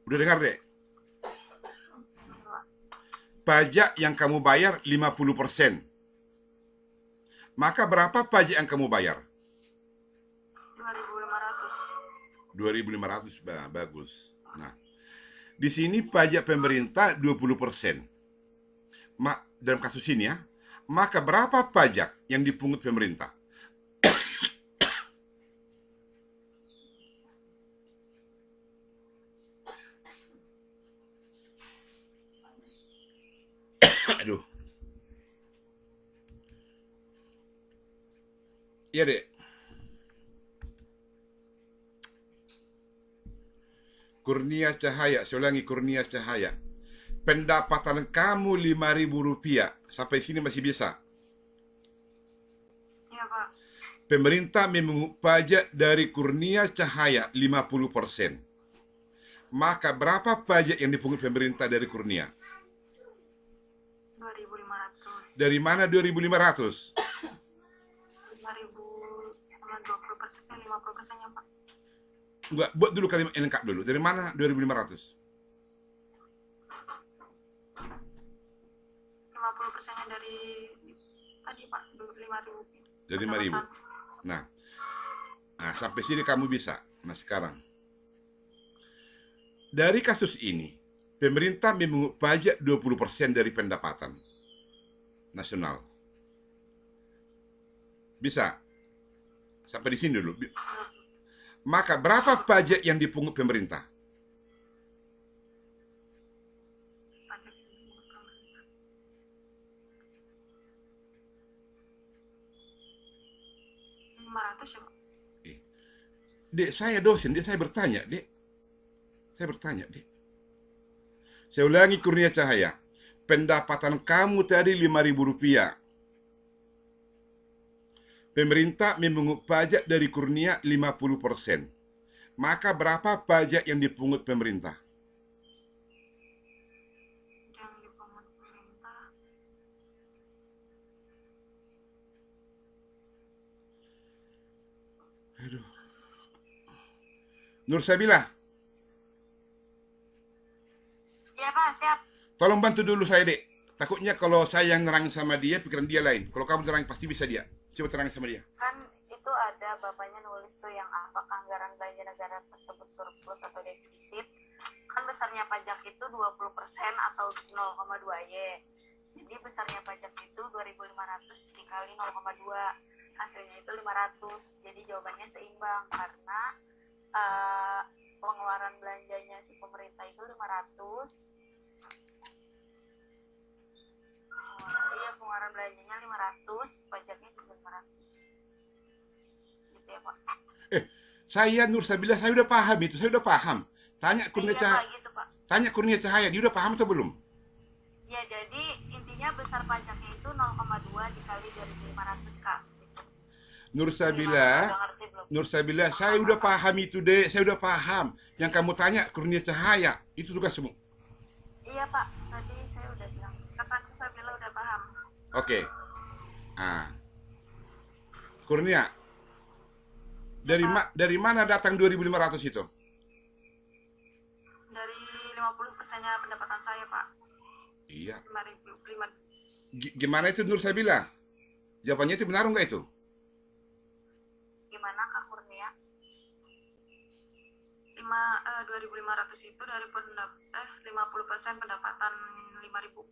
Udah dengar, Dek? Pajak yang kamu bayar 50%. Maka berapa pajak yang kamu bayar? 2.500. 2.500, bagus. Nah, di sini pajak pemerintah 20%. Dalam kasus ini ya, maka berapa pajak yang dipungut pemerintah? Aduh. Iya, Dek. Kurnia Cahaya, saya ulangi, Kurnia Cahaya. Pendapatan kamu Rp5.000. Sampai sini masih bisa. Iya, Pak. Pemerintah memungut pajak dari Kurnia Cahaya 50%. Maka berapa pajak yang dipungut pemerintah dari Kurnia? 2.500. Dari mana 2.500? 5.000 sama 20%, 50%-nya, Pak. Enggak, buat dulu kalimat yang lengkap dulu. Dari mana 2.500? 50%-nya dari tadi, Pak, 5.000. Dari 5.000. Nah, sampai sini kamu bisa. Nah, sekarang. Dari kasus ini, pemerintah memungut pajak 20% dari pendapatan nasional. Bisa? Sampai di sini dulu. Maka berapa pajak yang dipungut pemerintah? Pajak yang dipungut pemerintah. 500 ya, Pak? Dek, saya dosen, Dek, saya bertanya, Dek. Saya bertanya, Dek. Saya ulangi, Kurnia Cahaya. Pendapatan kamu tadi Rp5.000. Pemerintah memungut pajak dari Kurnia 50%. Maka berapa pajak yang dipungut pemerintah? Yang dipungut pemerintah. Aduh. Nur Sabila, Iya, Pak, siap. tolong bantu dulu saya, Dek. Takutnya kalau saya yang nerangin sama dia, pikiran dia lain. Kalau kamu nerangin pasti bisa dia. Coba terangin sama dia. Kan itu ada bapaknya nulis tuh yang apakah anggaran belanja negara tersebut surplus atau defisit. Kan besarnya pajak itu 20% atau 0,2 Y. Jadi besarnya pajak itu 2.500 dikali 0,2. Hasilnya itu 500. Jadi jawabannya seimbang karena pengeluaran belanjanya si pemerintah itu 500. Iya, pengeluaran belanjanya 500, pajaknya juga 500. Gitu ya, Pak. Saya Nur Sabila, saya udah paham itu. Saya udah paham. Tanya Kurnia Iya, Cahaya. Pak, gitu, Pak. Tanya Kurnia Cahaya, dia udah paham atau belum? Ya, jadi intinya besar pajaknya itu 0,2 dikali 2.500, Kak. Gitu. Nur Gimana, Sabila, udah ngerti belum? Nur Sabila, saya udah paham itu, Dek. Saya udah paham. Yang kamu tanya Kurnia Cahaya, itu tugasmu. Iya, Pak. Tadi saya udah bilang. Kataku Sabila udah paham. Oke. Kurnia, dari mana datang 2.500 itu? Dari 50%-nya pendapatan saya, Pak. Iya. 5.000. Gimana itu Nur Sabila? Jawabannya itu benar enggak itu? Gimana, Kak Kurnia? 2.500 itu dari 50% pendapatan 5.000.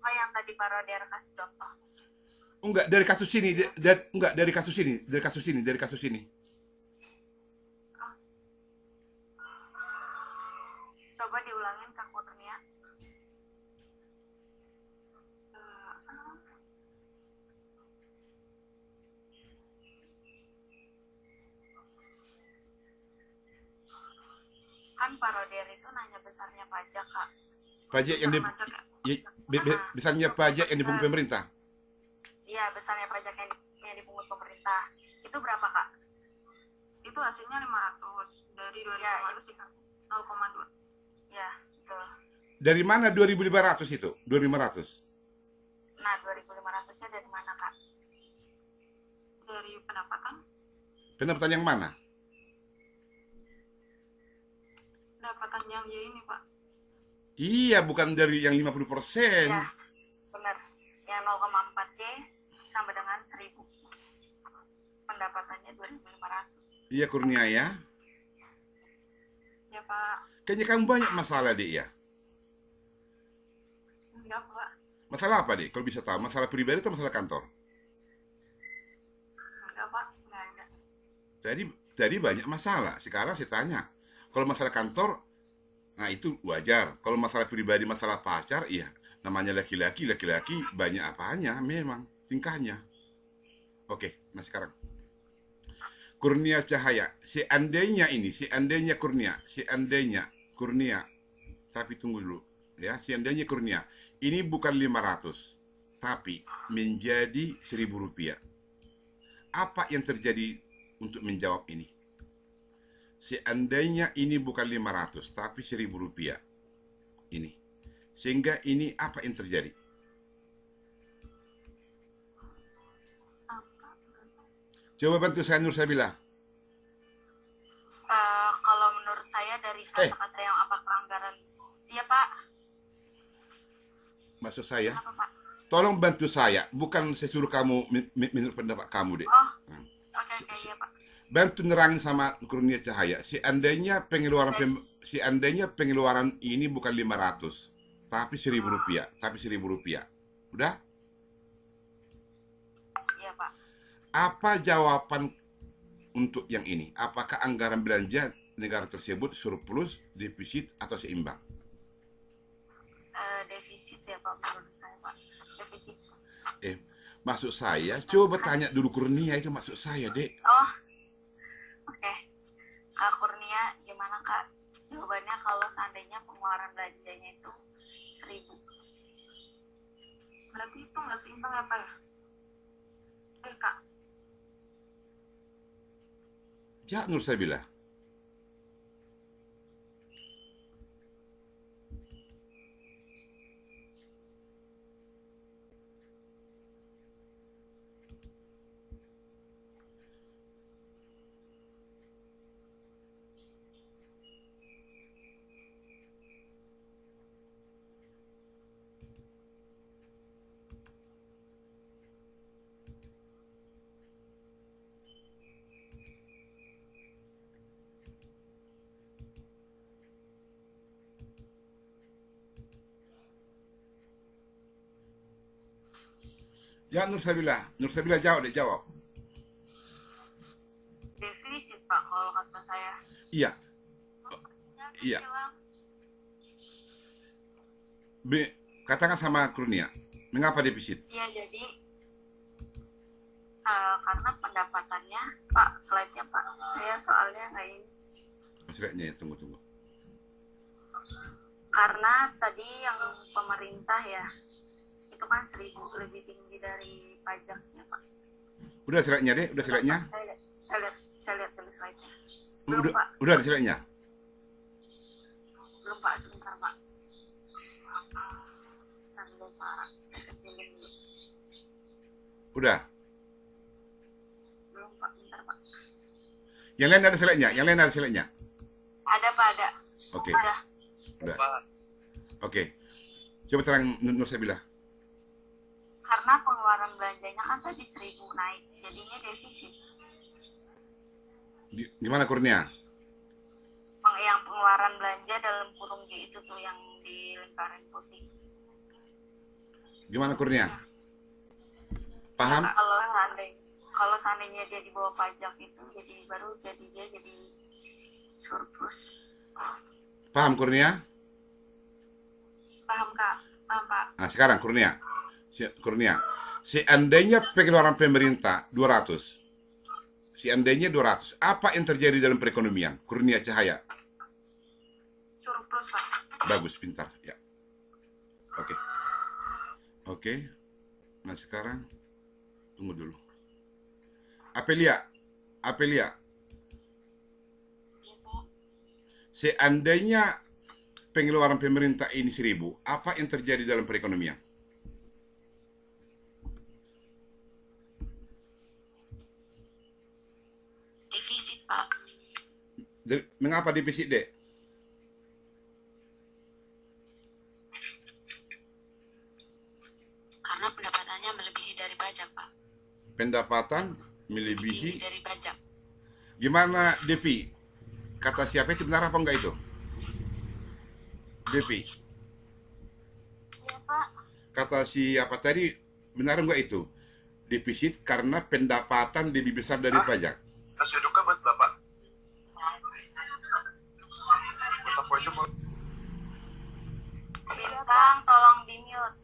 Oh, yang tadi Pak Roder kasih contoh. Enggak, dari kasus ini, enggak dari kasus ini, dari kasus ini. Coba diulangin Kak Kurnia. Kan Pak Roder itu nanya besarnya pajak, Kak. Pajak yang besarnya pajak yang dipungut pemerintah. Iya, besarnya pajak yang dipungut pemerintah. Itu berapa, Kak? Itu hasilnya 500 dari 2.500 ya, 0,2. Ya, betul. Dari mana 2.500 itu? 2.500. Nah, 2.500-nya dari mana, Kak? Dari pendapatan. Pendapatan yang mana? Pendapatan yang ya ini, Pak. Iya, bukan dari yang 50%. Iya, benar. Yang 0,4Y sama dengan 1.000. Pendapatannya 2.500. Iya, Kurnia ya. Ya, Pak. Kayaknya kamu banyak masalah, Dek, ya? Enggak, Pak. Masalah apa, Dek? Kalau bisa tahu, masalah pribadi atau masalah kantor? Enggak, Pak. Enggak ada. Tadi banyak masalah. Sekarang saya tanya. Kalau masalah kantor, nah itu wajar. Kalau masalah pribadi, masalah pacar, iya. Namanya laki-laki banyak apanya memang tingkahnya. Oke, nah sekarang. Kurnia Cahaya, seandainya Kurnia, tapi tunggu dulu, ya, seandainya Kurnia, ini bukan 500, tapi menjadi 1.000 rupiah. Apa yang terjadi untuk menjawab ini? Seandainya ini bukan 500, tapi 1.000 rupiah. Ini. Sehingga ini apa yang terjadi? Coba bantu saya, Nur Sabila. Kalau menurut saya dari kata-kata yang apakah anggaran... Iya, Pak. Maksud saya, Apa, Pak? tolong bantu saya. Bukan saya suruh kamu menurut pendapat kamu, Dek. Oh, oke, iya, Pak. Bantu nerangin sama Kurnia Cahaya. Seandainya pengeluaran ini bukan 500, tapi 1.000 rupiah. Udah? Iya, Pak. Apa jawaban untuk yang ini? Apakah anggaran belanja negara tersebut surplus, defisit, atau seimbang? Defisit ya, Pak, menurut saya, Pak. Defisit. Maksud saya, coba tanya dulu Kurnia itu maksud saya, Dek. Oh, oke. Kak Kurnia, gimana, Kak? Jawabannya kalau seandainya pengeluaran belanjanya itu 1.000. Berarti itu nggak seimbang ya, Pak ya? Kak. Ya, Nur Sabila. Ya, Nur Sabila jawab, Dek, jawab. Defisit, Pak, kalau kata saya. Iya. Iya. Katakan sama Kurnia, mengapa defisit? Iya, jadi karena pendapatannya, Pak, slide-nya, Pak. Saya soalnya nggak ini. Slide-nya ya, tunggu. Karena tadi yang pemerintah ya, itu kan 1.000 lebih tinggi dari pajaknya, Pak. Udah slide-nya, Dek? Udah slide-nya? Saya lihat dulu slide-nya. Belum, Pak. Udah ada slide-nya? Belum, Pak. Sebentar, Pak. Belum, Pak. Saya kecilin dulu. Udah? Belum, Pak. Bentar, Pak. Yang lain ada slide-nya? Ada, Pak, ada. Oke. Udah. Udah. Oke. Coba terang Nur Sabila. Karena pengeluaran belanjanya kan tadi 1.000 naik, jadinya defisit. Gimana Kurnia? Yang pengeluaran belanja dalam kurung J itu tuh yang di lingkaran putih. Gimana Kurnia? Paham? Kalau seandainya dia di bawah pajak itu jadi baru jadi dia jadi surplus. Paham Kurnia? Paham Kak? Paham Pak? Nah sekarang Kurnia, seandainya pengeluaran pemerintah 200, seandainya 200, apa yang terjadi dalam perekonomian? Kurnia Cahaya. Surplus Pak. Bagus, pintar. Ya. Oke. Nah sekarang tunggu dulu. Apelia. Seandainya pengeluaran pemerintah ini 1.000, apa yang terjadi dalam perekonomian? Defisit, Pak. Mengapa defisit, Dek? Karena pendapatannya melebihi dari pajak, Pak. Pendapatan melebihi dari pajak. Gimana, Devi? Kata siapa itu benar apa enggak itu? Devi. Iya Pak. Kata siapa tadi benar enggak itu? Defisit karena pendapatan lebih besar dari pajak. Nasi duka buat Bapak. Buat aku aja, Bu. Bintang, tolong di mute.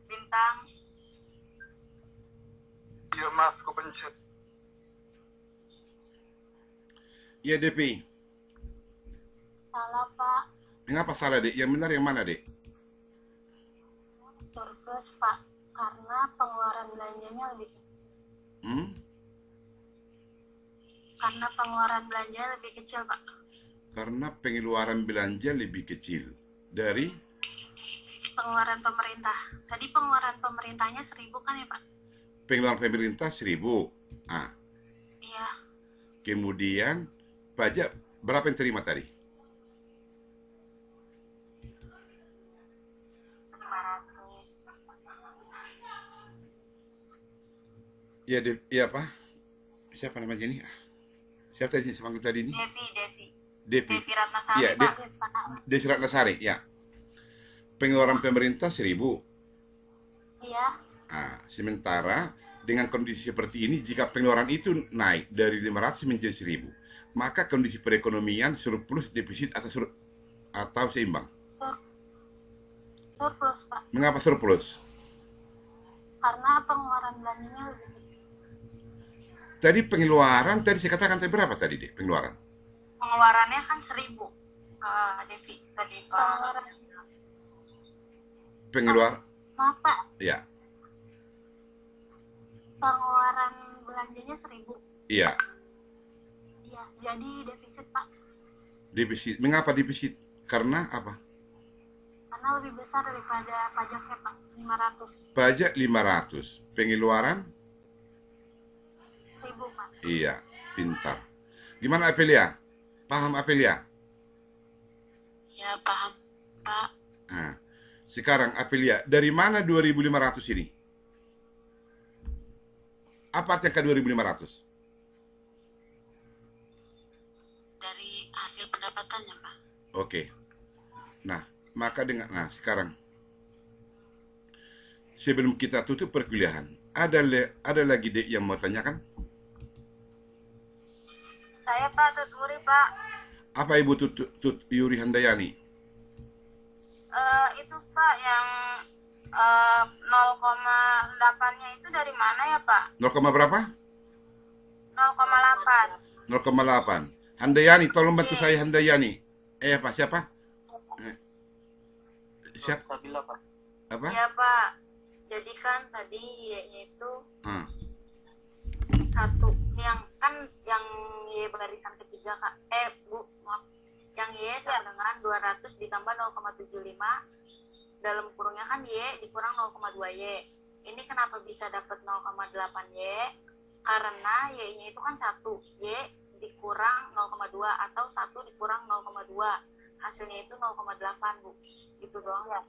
Bintang. Iya, maaf, aku pencet. Iya, Devi. Salah Pak. Mengapa salah, Dek? Yang benar yang mana, Dek? Surplus Pak. Karena pengeluaran belanjanya lebih kecil. Karena pengeluaran belanja lebih kecil Pak. Karena pengeluaran belanja lebih kecil dari Pengeluaran pemerintah. Tadi pengeluaran pemerintahnya 1.000 kan ya Pak? pengeluaran pemerintah 1.000. Ah, Iya. kemudian pajak berapa yang terima tadi? 500. Ya, iya apa? Siapa namanya ini? Siapa tadi semangat tadi ini? Devi. Devi Ratnasari Iya, Pak. Desi Ratnasari, ya. Pengeluaran pemerintah 1.000. Iya. Nah, sementara dengan kondisi seperti ini, jika pengeluaran itu naik dari 500 menjadi 1.000, maka kondisi perekonomian surplus, defisit, atau seimbang. Surplus Pak. Mengapa surplus? Karena pengeluaran belanjanya lebih kecil. Tadi pengeluaran, tadi saya katakan tadi berapa tadi, Dek, pengeluaran? Pengeluarannya kan 1.000. Devi tadi Pak. Pengeluaran, Maaf Pak. ya, Pengeluaran belanjanya 1.000. iya, Iya. Jadi defisit Pak. defisit. Mengapa defisit? Karena apa? Karena lebih besar daripada pajaknya Pak. 500. Pajak 500, pengeluaran, 1.000 Pak. iya, pintar. Gimana Apelia? Paham Apelia? Ya, paham, Pak. Nah, sekarang Apelia, dari mana 2.500 ini? Apa arti angka 2.500? Dari hasil pendapatannya, Pak. Oke. Nah, maka sekarang sebelum kita tutup perkuliahan, ada lagi Dek yang mau tanyakan? Saya Pak Tuturi Pak. Apa Ibu Yuri Handayani? Itu Pak yang 0,8-nya itu dari mana ya Pak? 0, berapa? 0,8. 0,8. Handayani, tolong bantu saya Handayani. Siapa? Siapa? Sabila, Pak. Apa? Iya Pak. Jadi kan tadi Y-nya itu satu. Yang Y barisan ketiga Kak. Bu, maaf. Yang Y sama dengan 200 ditambah 0,75. Dalam kurungnya kan Y dikurang 0,2 Y. Ini kenapa bisa dapat 0,8 Y? Karena Y-nya itu kan 1. Y dikurang 0,2 atau 1 dikurang 0,2. Hasilnya itu 0,8, Bu. Gitu doang ya.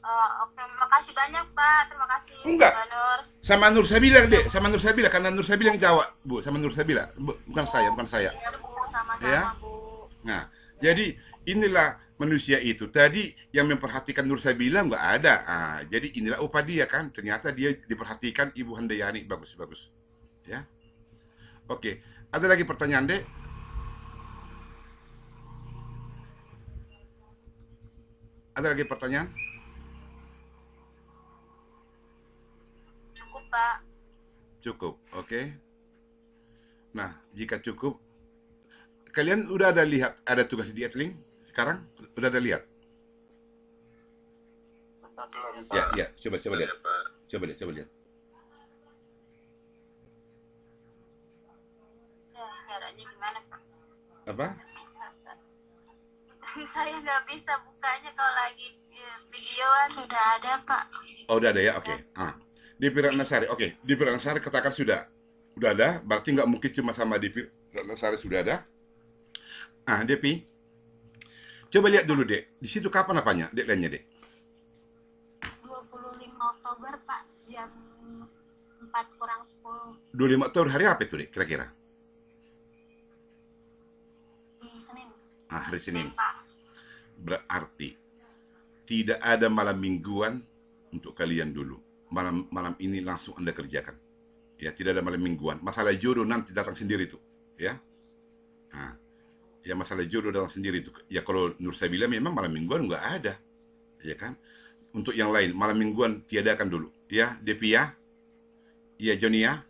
Oke, makasih banyak Pak. Terima kasih Enggak. Mbak Nur. Sama Nur Sabila, Dek. Sama Nur Sabila. Karena Nur Sabila yang jawab, Bu. Sama Nur Sabila. Bukan saya, bukan saya. Iya Bu, sama-sama Ya. Bu. Nah, jadi inilah manusia itu. Tadi yang memperhatikan Nur Sabila nggak ada. Jadi inilah upah dia kan. Ternyata dia diperhatikan Ibu Handayani. Bagus, bagus. Ya. Oke. Ada lagi pertanyaan, Dek? Ada lagi pertanyaan? Cukup Pak. Cukup, oke. Nah, jika cukup, kalian udah ada lihat ada tugas di Etling sekarang? Udah ada lihat? Belum, Ya, Pak. ya, coba lihat. Iya, Pak. Coba lihat. Ya, caranya gimana Pak? Apa? Saya nggak bisa bukanya kalau lagi videoan. Sudah ada, Pak. Oh, udah ada ya, oke. Di Piranasari, oke. Di Piranasari katakan sudah ada, berarti nggak mungkin cuma sama di Piranasari sudah ada. Depi, coba lihat dulu, Dek. Di situ kapan apanya, Dek, lainnya, Dek? 25 Oktober, Pak. Jam 4:10 25 tahun hari apa itu, Dek, kira-kira? di Senin. Hari Senin. Pak. Berarti tidak ada malam mingguan untuk kalian dulu. Malam ini langsung Anda kerjakan. Ya, tidak ada malam mingguan. Masalah jodoh nanti datang sendiri tuh, ya. Ya masalah jodoh datang sendiri tuh. Ya kalau Nur Sabila memang malam mingguan nggak ada, ya kan? Untuk yang lain malam mingguan tiadakan dulu, ya, Depi ya. Iya, Joni ya.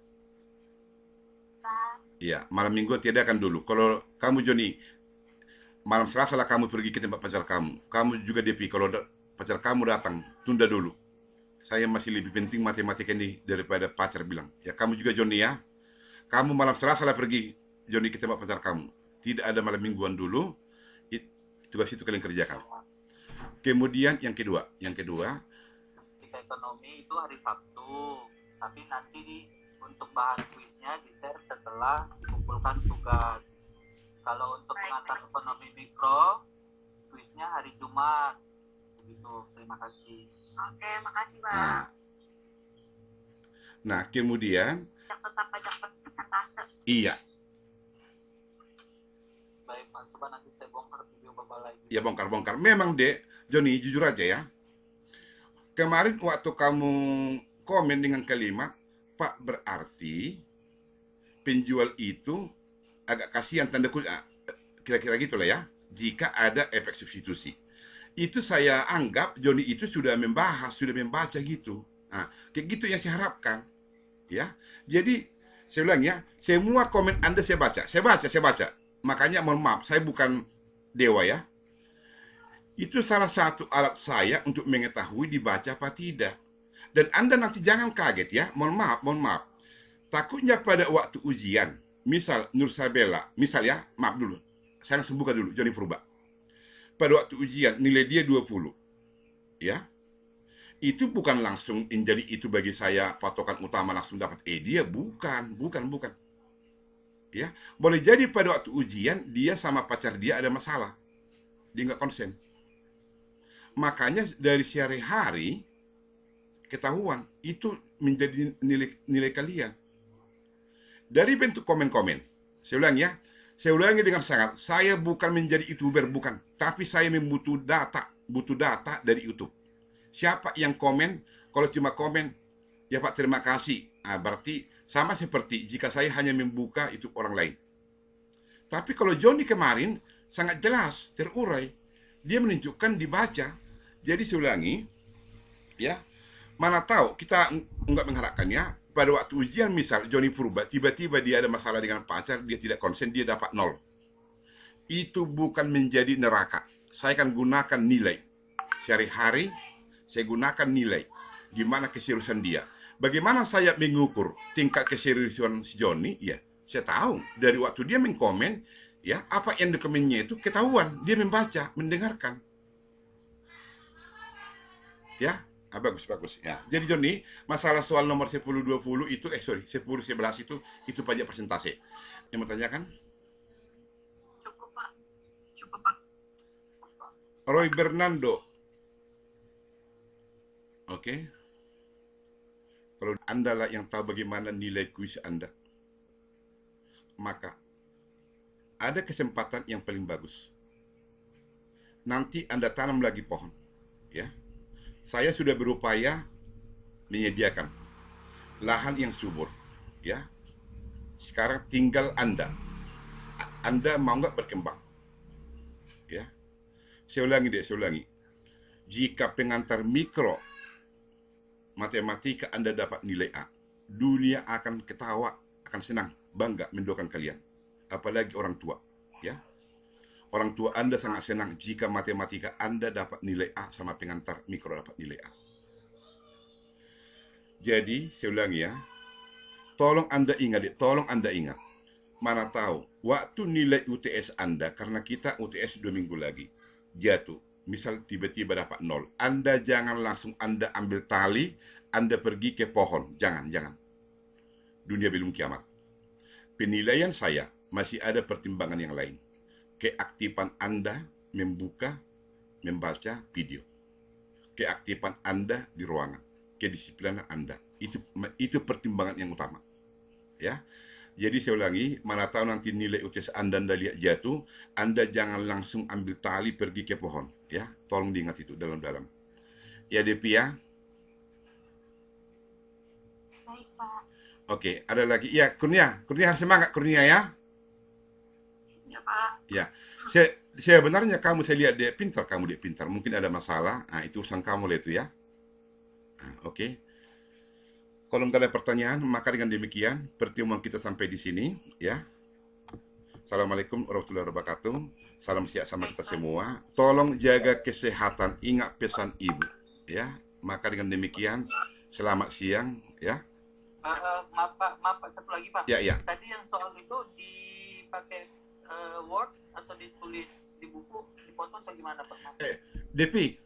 Pak. Iya, malam mingguan tiadakan dulu. Kalau kamu Joni, malam Selasa lah kamu pergi ke tempat pacar kamu. Kamu juga Depi, kalau pacar kamu datang, tunda dulu. Saya masih lebih penting matematika ini daripada pacar bilang. Ya, kamu juga Joni ya. Kamu malam Selasa lah pergi Joni ke tempat pacar kamu. Tidak ada malam mingguan dulu. Tugas itu kalian kerjakan. Kemudian yang kedua, Matematika ekonomi itu hari Sabtu, tapi nanti untuk bahan kuisnya di-share setelah dikumpulkan tugas. Kalau untuk pengantar ekonomi mikro, kuisnya hari Jumat. Begitu, terima kasih. Oke, makasih Pak. nah kemudian, Tetap pajak persentase. iya, Baik, Pak, coba nanti saya bongkar video Bapak lagi. ya bongkar. Memang Dek, Joni jujur aja ya. Kemarin waktu kamu komen dengan kalimat, Pak berarti penjual itu agak kasihan tanda kutip, kira-kira gitulah ya, jika ada efek substitusi. Itu saya anggap Joni itu sudah membahas, sudah membaca gitu. Kayak gitu yang saya harapkan. Ya. Jadi saya ulang ya, semua komen Anda saya baca. Makanya mohon maaf, saya bukan dewa ya. Itu salah satu alat saya untuk mengetahui dibaca apa tidak. Dan Anda nanti jangan kaget ya, mohon maaf. Takutnya pada waktu ujian, misal Nur Sabela, misal ya, maaf dulu. Saya langsung buka dulu Joni Purba. Pada waktu ujian nilai dia 20. Ya. Itu bukan langsung menjadi itu bagi saya patokan utama langsung dapat dia bukan. Ya, boleh jadi pada waktu ujian dia sama pacar dia ada masalah. Dia nggak konsen. Makanya dari sehari-hari ketahuan itu menjadi nilai kalian. Dari bentuk komen-komen. Saya ulangi dengan sangat. Saya bukan menjadi YouTuber, bukan. Tapi saya butuh data dari YouTube. Siapa yang komen? Kalau cuma komen, ya Pak terima kasih. Berarti sama seperti jika saya hanya membuka YouTube orang lain. Tapi kalau Joni kemarin sangat jelas, terurai. Dia menunjukkan dibaca. Jadi saya ulangi, ya. Mana tahu kita nggak mengharapkan ya. Pada waktu ujian misal Joni Purba tiba-tiba dia ada masalah dengan pacar, dia tidak konsen, dia dapat 0. Itu bukan menjadi neraka. Saya akan gunakan nilai sehari-hari. Saya gunakan nilai gimana keseriusan dia. Bagaimana saya mengukur tingkat keseriusan si Joni? Ya, saya tahu dari waktu dia mengkomen, ya apa yang dokumennya itu ketahuan, dia membaca, mendengarkan. Ya, bagus ya. Jadi Joni, masalah soal nomor 10-20 itu 10-11 itu pajak persentase. Yang mau tanyakan? Cukup Pak. Roy Bernando. Oke. Kalau Anda lah yang tahu bagaimana nilai kuis Anda, maka ada kesempatan yang paling bagus. Nanti Anda tanam lagi pohon, ya. Saya sudah berupaya menyediakan lahan yang subur, ya. Sekarang tinggal Anda. Anda mau nggak berkembang, ya. Saya ulangi. Jika pengantar mikro matematika Anda dapat nilai A, dunia akan ketawa, akan senang, bangga mendoakan kalian. Apalagi orang tua, ya. Orang tua Anda sangat senang jika matematika Anda dapat nilai A sama pengantar mikro dapat nilai A. Jadi, saya ulangi ya. Tolong Anda ingat. Mana tahu, waktu nilai UTS Anda, karena kita UTS 2 minggu lagi, jatuh. Misal tiba-tiba dapat 0. Anda jangan langsung Anda ambil tali, Anda pergi ke pohon. Jangan. Dunia belum kiamat. Penilaian saya masih ada pertimbangan yang lain. Keaktifan Anda membaca video. Keaktifan Anda di ruangan. Kedisiplinan Anda. Itu pertimbangan yang utama. Ya. Jadi saya ulangi, mana tahu nanti nilai UTS Anda lihat jatuh, Anda jangan langsung ambil tali pergi ke pohon. Ya, tolong diingat itu dalam-dalam. Ya, Depi ya. Baik, Pak. Oke, ada lagi. Ya, Kurnia harus semangat Kurnia ya. Ya, Pak. Ya, saya benarnya saya lihat dia pintar, Mungkin ada masalah. Nah, itu urusan kamu lah itu ya. Nah, oke. Kalau nggak ada pertanyaan, maka dengan demikian pertemuan kita sampai di sini, ya. Assalamualaikum warahmatullahi wabarakatuh. Salam sehat sama kita semua. Tolong jaga kesehatan, ingat pesan ibu, ya. Maka dengan demikian, selamat siang, ya. Maaf Pak, satu lagi Pak. Ya. Tadi yang soal itu dipakai Word atau ditulis di buku, dipotong atau gimana Pak? Depi,